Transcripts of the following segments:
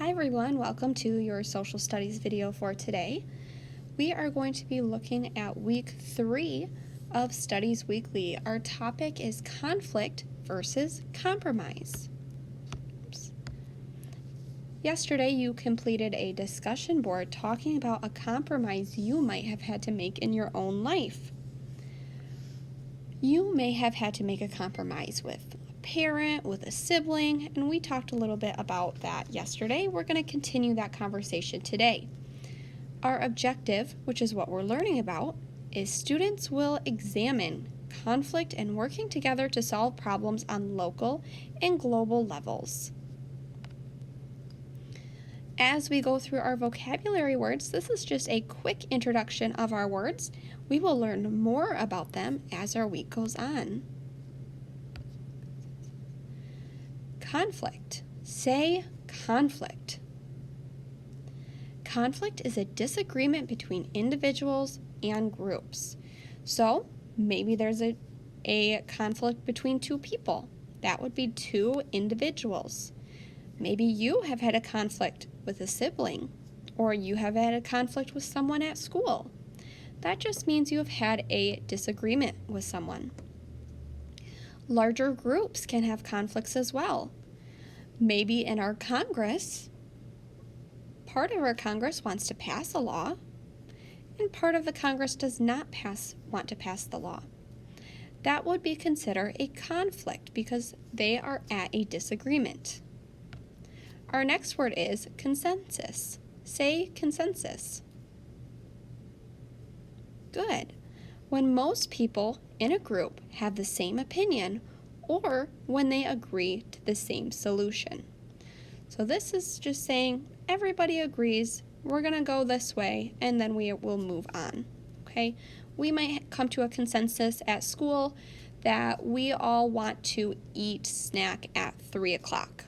Hi everyone, welcome to your social studies video for today. We are going to be looking at week 3 of Studies Weekly. Our topic is conflict versus compromise. Oops. Yesterday you completed a discussion board talking about a compromise you might have had to make in your own life. You may have had to make a compromise with parent, with a sibling, and we talked a little bit about that yesterday. We're going to continue that conversation today. Our objective, which is what we're learning about, is students will examine conflict and working together to solve problems on local and global levels. As we go through our vocabulary words, this is just a quick introduction of our words. We will learn more about them as our week goes on. Conflict. Say conflict. Conflict is a disagreement between individuals and groups. So maybe there's a conflict between two people. That would be two individuals. Maybe you have had a conflict with a sibling, or you have had a conflict with someone at school. That just means you have had a disagreement with someone. Larger groups can have conflicts as well. Maybe in our Congress, part of our Congress wants to pass a law, and part of the Congress does not want to pass the law. That would be considered a conflict because they are at a disagreement. Our next word is consensus. Say consensus. Good. When most people in a group have the same opinion, or when they agree to the same solution. So this is just saying everybody agrees, we're going to go this way, and then we will move on. Okay? We might come to a consensus at school that we all want to eat snack at 3 o'clock.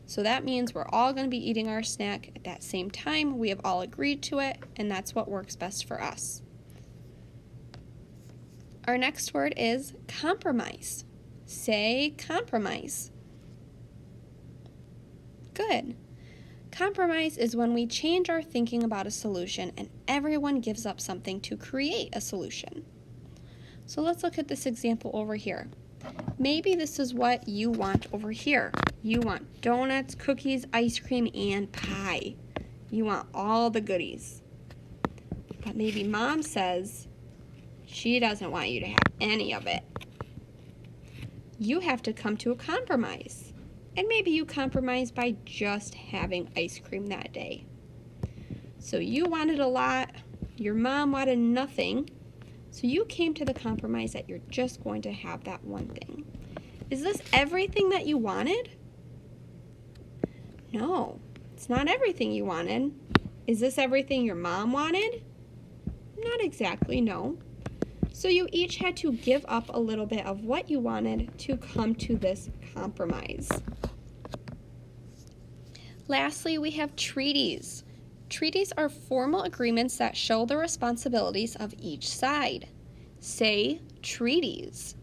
So that means we're all going to be eating our snack at that same time. We have all agreed to it, and that's what works best for us. Our next word is compromise. Say compromise. Good. Compromise is when we change our thinking about a solution and everyone gives up something to create a solution. So let's look at this example over here. Maybe this is what you want over here. You want donuts, cookies, ice cream, and pie. You want all the goodies. But maybe mom says she doesn't want you to have any of it. You have to come to a compromise. And maybe you compromise by just having ice cream that day. So you wanted a lot, your mom wanted nothing, so you came to the compromise that you're just going to have that one thing. Is this everything that you wanted? No, it's not everything you wanted. Is this everything your mom wanted? Not exactly, no. So you each had to give up a little bit of what you wanted to come to this compromise. Lastly, we have treaties. Treaties are formal agreements that show the responsibilities of each side. Say treaties.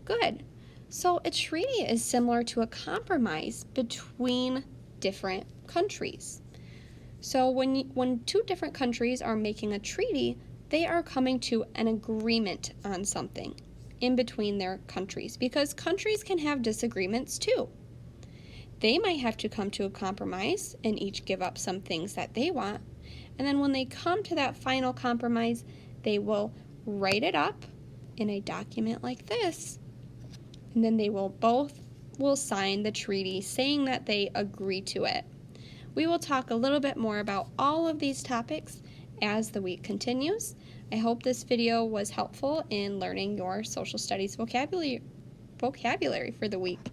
Good. So a treaty is similar to a compromise between different countries. So when two different countries are making a treaty, they are coming to an agreement on something in between their countries, because countries can have disagreements too. They might have to come to a compromise and each give up some things that they want, and then when they come to that final compromise, they will write it up in a document like this, and then they both will sign the treaty saying that they agree to it. We will talk a little bit more about all of these topics as the week continues. I hope this video was helpful in learning your social studies vocabulary for the week.